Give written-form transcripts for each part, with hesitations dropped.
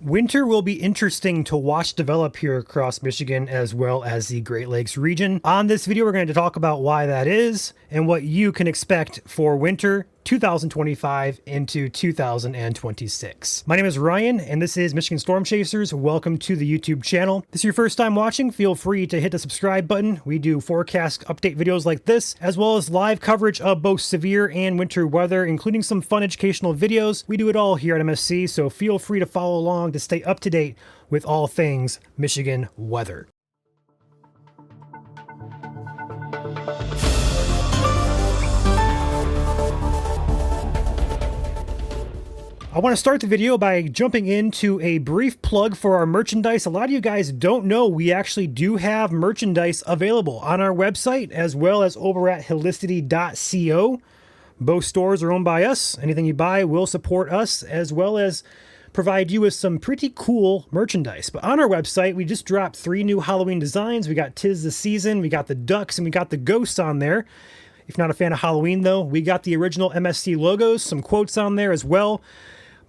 Winter will be interesting to watch develop here across Michigan as well as the Great Lakes region. On this video, we're going to talk about why that is and what you can expect for winter 2025 into 2026. My name is Ryan, and this is Michigan Storm Chasers. Welcome to the YouTube channel. If this is your first time watching, feel free to hit the subscribe button. We do forecast update videos like this, as well as live coverage of both severe and winter weather, including some fun educational videos. We do it all here at MSC, so feel free to follow along to stay up to date with all things Michigan weather. I want to start the video by jumping into a brief plug for our merchandise. A lot of you guys don't know we actually do have merchandise available on our website as well as over at helicity.co. Both stores are owned by us. Anything you buy will support us as well as provide you with some pretty cool merchandise. But on our website, we just dropped 3 new Halloween designs. We got 'Tis the Season, we got the ducks, and we got the ghosts on there. If not a fan of Halloween though, we got the original MSC logos, some quotes on there as well.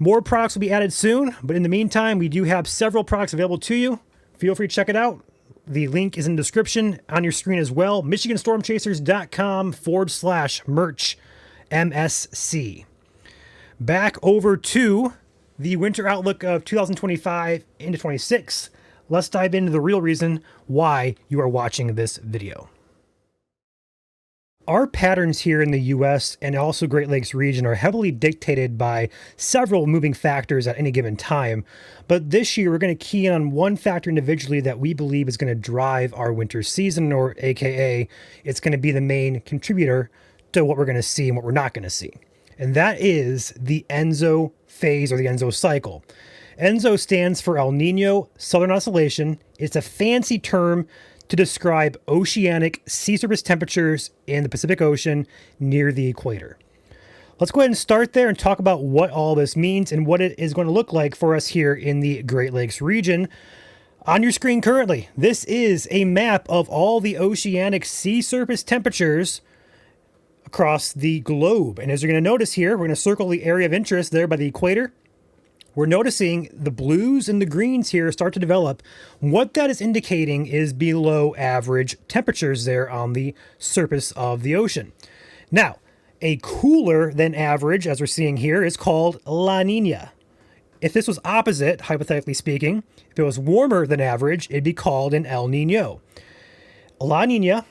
More products will be added soon, but in the meantime, we do have several products available to you. Feel free to check it out. The link is in the description on your screen as well. MichiganStormChasers.com/merch MSC. Back over to the winter outlook of 2025 into 26. Let's dive into the real reason why you are watching this video. Our patterns here in the US and also Great Lakes region are heavily dictated by several moving factors at any given time. But this year, we're going to key in on one factor individually that we believe is going to drive our winter season, or AKA, it's going to be the main contributor to what we're going to see and what we're not going to see. And that is the ENSO phase or the ENSO cycle. ENSO stands for El Nino Southern Oscillation. It's a fancy term to describe oceanic sea surface temperatures in the Pacific Ocean near the equator. Let's go ahead and start there and talk about what all this means and what it is going to look like for us here in the Great Lakes region. On your screen currently, this is a map of all the oceanic sea surface temperatures across the globe. And as you're going to notice here, we're going to circle the area of interest there by the equator. We're noticing the blues and the greens here start to develop. What that is indicating is below average temperatures there on the surface of the ocean. Now, a cooler than average, as we're seeing here, is called La Nina. If this was opposite, hypothetically speaking, if it was warmer than average, it'd be called an El Nino. La Nina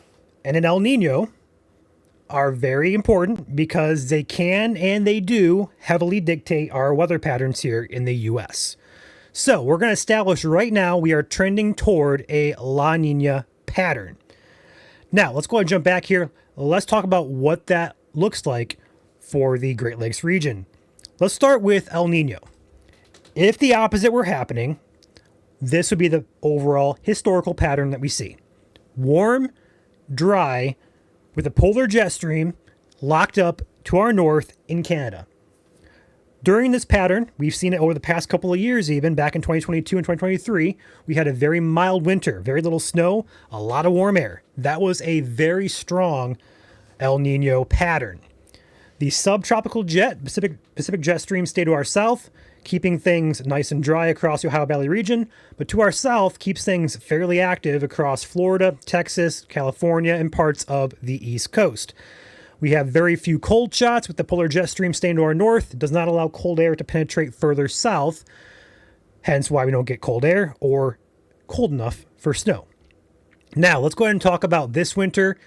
and an El Nino are very important because they can and they do heavily dictate our weather patterns here in the US. So we're going to establish right now we are trending toward a La Nina pattern. Now let's go ahead and jump back here. Let's talk about what that looks like for the Great Lakes region. Let's start with El Nino. If the opposite were happening, this would be the overall historical pattern that we see. Warm, dry, with a polar jet stream locked up to our north in Canada. During this pattern, we've seen it over the past couple of years, even back in 2022 and 2023, we had a very mild winter, very little snow, a lot of warm air. That was a very strong El Nino pattern. The subtropical jet, Pacific jet stream, stay to our south, keeping things nice and dry across the Ohio Valley region, but to our south keeps things fairly active across Florida, Texas, California, and parts of the East Coast. We have very few cold shots with the polar jet stream staying to our north. It does not allow cold air to penetrate further south, hence why we don't get cold air or cold enough for snow. Now, let's go ahead and talk about this winter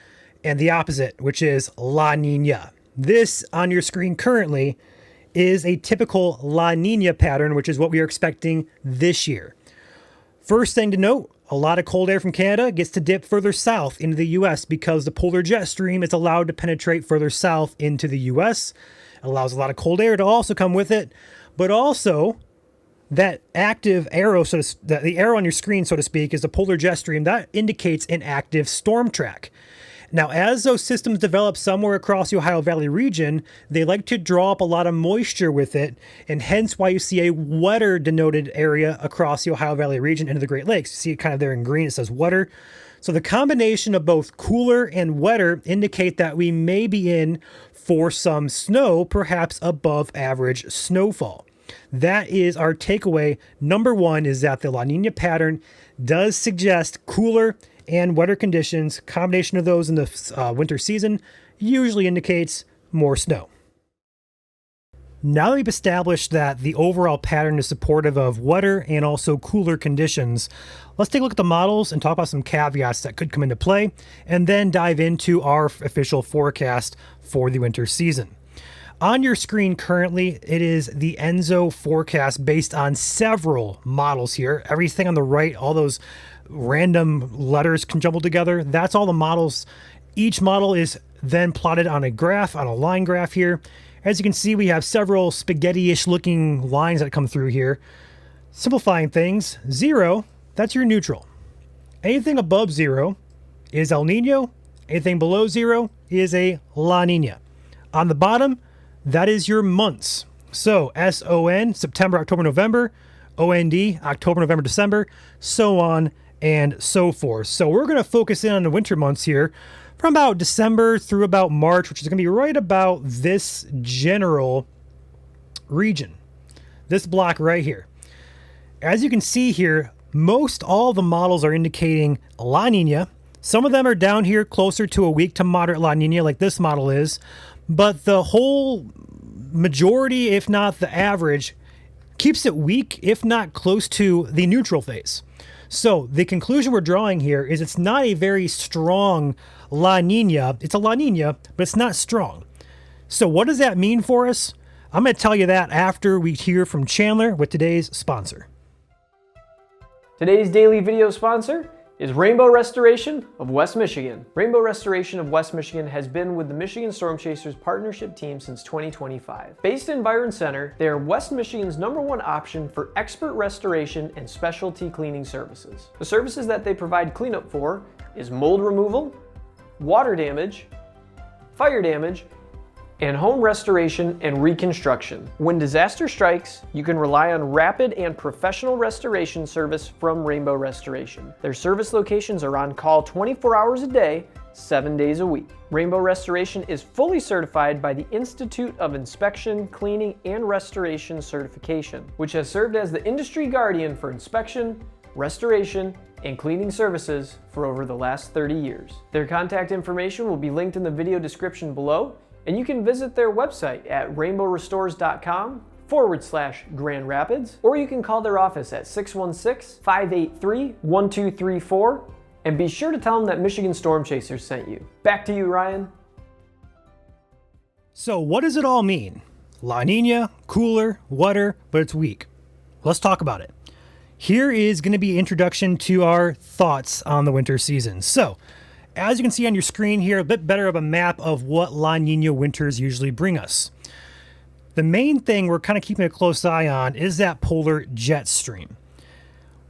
and the opposite, which is La Nina. This on your screen currently is a typical La Nina pattern, which is what we are expecting this year. First thing to note, a lot of cold air from Canada gets to dip further south into the US because the polar jet stream is allowed to penetrate further south into the US. It allows a lot of cold air to also come with it, but also that active arrow, the arrow on your screen, so to speak, is the polar jet stream. That indicates an active storm track. Now, as those systems develop somewhere across the Ohio Valley region, they like to draw up a lot of moisture with it, and hence why you see a wetter denoted area across the Ohio Valley region into the Great Lakes. You see it kind of there in green, it says wetter. So the combination of both cooler and wetter indicate that we may be in for some snow, perhaps above average snowfall. That is our takeaway. Number one is that the La Nina pattern does suggest cooler and wetter conditions. Combination of those in the winter season usually indicates more snow. Now that we've established that the overall pattern is supportive of wetter and also cooler conditions, let's take a look at the models and talk about some caveats that could come into play, and then dive into our official forecast for the winter season. On your screen currently, it is the ENSO forecast based on several models here. Everything on the right, all those random letters can jumble together. That's all the models. Each model is then plotted on a graph, on a line graph here. As you can see, we have several spaghetti-ish looking lines that come through here. Simplifying things, 0, that's your neutral. Anything above 0 is El Nino. Anything below 0 is a La Nina. On the bottom, that is your months. So SON, September, October, November. OND, October, November, December, so on and so forth. So we're going to focus in on the winter months here from about December through about March, which is going to be right about this general region, this block right here. As you can see here, most all the models are indicating La Nina. Some of them are down here closer to a weak to moderate La Nina like this model is, but the whole majority, if not the average, keeps it weak, if not close to the neutral phase. So the conclusion we're drawing here is it's not a very strong La Nina. It's a La Nina, but it's not strong. So what does that mean for us? I'm going to tell you that after we hear from Chandler with today's sponsor. Today's daily video sponsor is Rainbow Restoration of West Michigan. Rainbow Restoration of West Michigan has been with the Michigan Storm Chasers partnership team since 2025. Based in Byron Center, they are West Michigan's #1 option for expert restoration and specialty cleaning services. The services that they provide cleanup for is mold removal, water damage, fire damage, and home restoration and reconstruction. When disaster strikes, you can rely on rapid and professional restoration service from Rainbow Restoration. Their service locations are on call 24 hours a day, 7 days a week. Rainbow Restoration is fully certified by the Institute of Inspection, Cleaning, and Restoration Certification, which has served as the industry guardian for inspection, restoration, and cleaning services for over the last 30 years. Their contact information will be linked in the video description below, and you can visit their website at rainbowrestores.com/Grand Rapids, or you can call their office at 616-583-1234, and be sure to tell them that Michigan Storm Chasers sent you. Back to you, Ryan. So what does it all mean? La Nina, cooler, wetter, but it's weak. Let's talk about it. Here is going to be an introduction to our thoughts on the winter season. So, as you can see on your screen here, a bit better of a map of what La Nina winters usually bring us. The main thing we're kind of keeping a close eye on is that polar jet stream.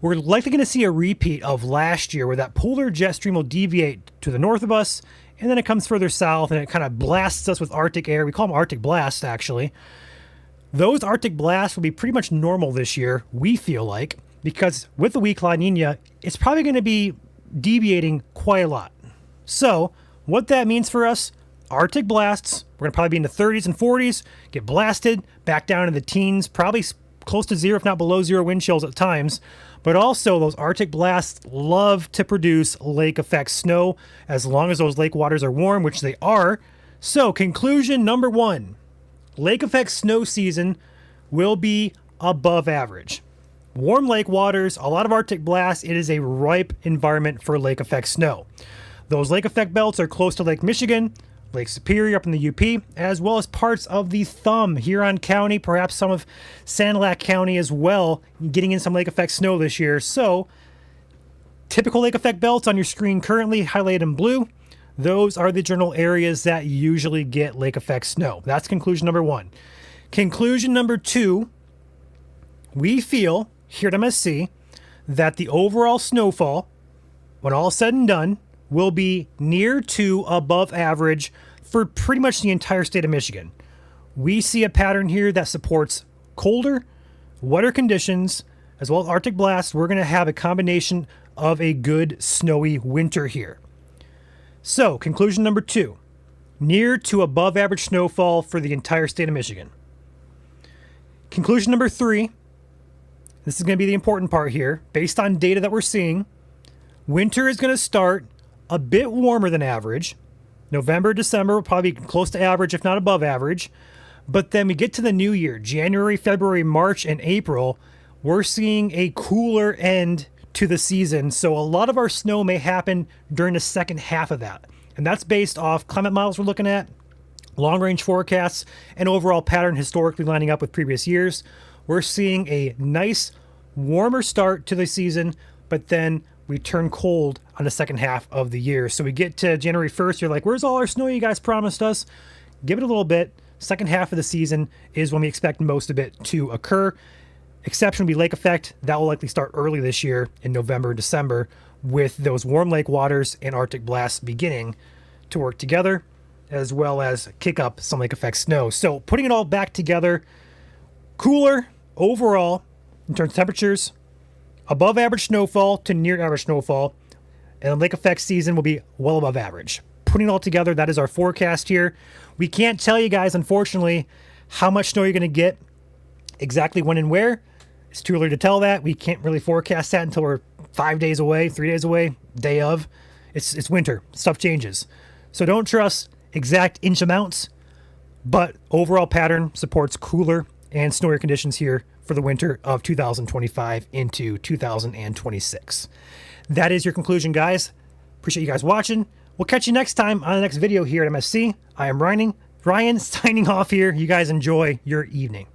We're likely going to see a repeat of last year where that polar jet stream will deviate to the north of us, and then it comes further south and it kind of blasts us with Arctic air. We call them Arctic blasts, actually. Those Arctic blasts will be pretty much normal this year, we feel like, because with the weak La Nina, it's probably going to be deviating quite a lot. So what that means for us, Arctic blasts, we're going to probably be in the 30s and 40s, get blasted, back down in the teens, probably close to 0, if not below 0 wind chills at times. But also those Arctic blasts love to produce lake effect snow as long as those lake waters are warm, which they are. So conclusion number 1, lake effect snow season will be above average. Warm lake waters, a lot of Arctic blasts, it is a ripe environment for lake effect snow. Those lake effect belts are close to Lake Michigan, Lake Superior up in the UP, as well as parts of the Thumb, Huron County, perhaps some of Sanilac County as well, getting in some lake effect snow this year. So, typical lake effect belts on your screen currently highlighted in blue, those are the general areas that usually get lake effect snow. That's conclusion number 1. Conclusion number 2, we feel here at MSC that the overall snowfall, when all said and done, will be near to above average for pretty much the entire state of Michigan. We see a pattern here that supports colder, wetter conditions, as well as Arctic blasts. We're going to have a combination of a good snowy winter here. So, conclusion number 2, near to above average snowfall for the entire state of Michigan. Conclusion number 3. This is going to be the important part here. Based on data that we're seeing, winter is going to start a bit warmer than average. November, December will probably be close to average, if not above average. But then we get to the new year, January, February, March, and April, we're seeing a cooler end to the season. So a lot of our snow may happen during the second half of that. And that's based off climate models we're looking at, long-range forecasts, and overall pattern historically lining up with previous years. We're seeing a nice, warmer start to the season, but then we turn cold on the second half of the year. So we get to January 1st, you're like, where's all our snow you guys promised us? Give it a little bit. Second half of the season is when we expect most of it to occur. Exception will be lake effect. That will likely start early this year in November, December, with those warm lake waters and Arctic blasts beginning to work together, as well as kick up some lake effect snow. So putting it all back together, cooler overall in terms of temperatures, above average snowfall to near average snowfall, and lake effect season will be well above average. Putting it all together, that is our forecast here. We can't tell you guys, unfortunately, how much snow you're going to get, exactly when and where. It's too early to tell that. We can't really forecast that until we're 5 days away, 3 days away, day of. It's winter. Stuff changes. So don't trust exact inch amounts, but overall pattern supports cooler and snowier conditions here for the winter of 2025 into 2026. That is your conclusion, guys. Appreciate you guys watching. We'll catch you next time on the next video here at MSC. I am Ryan signing off here. You guys enjoy your evening.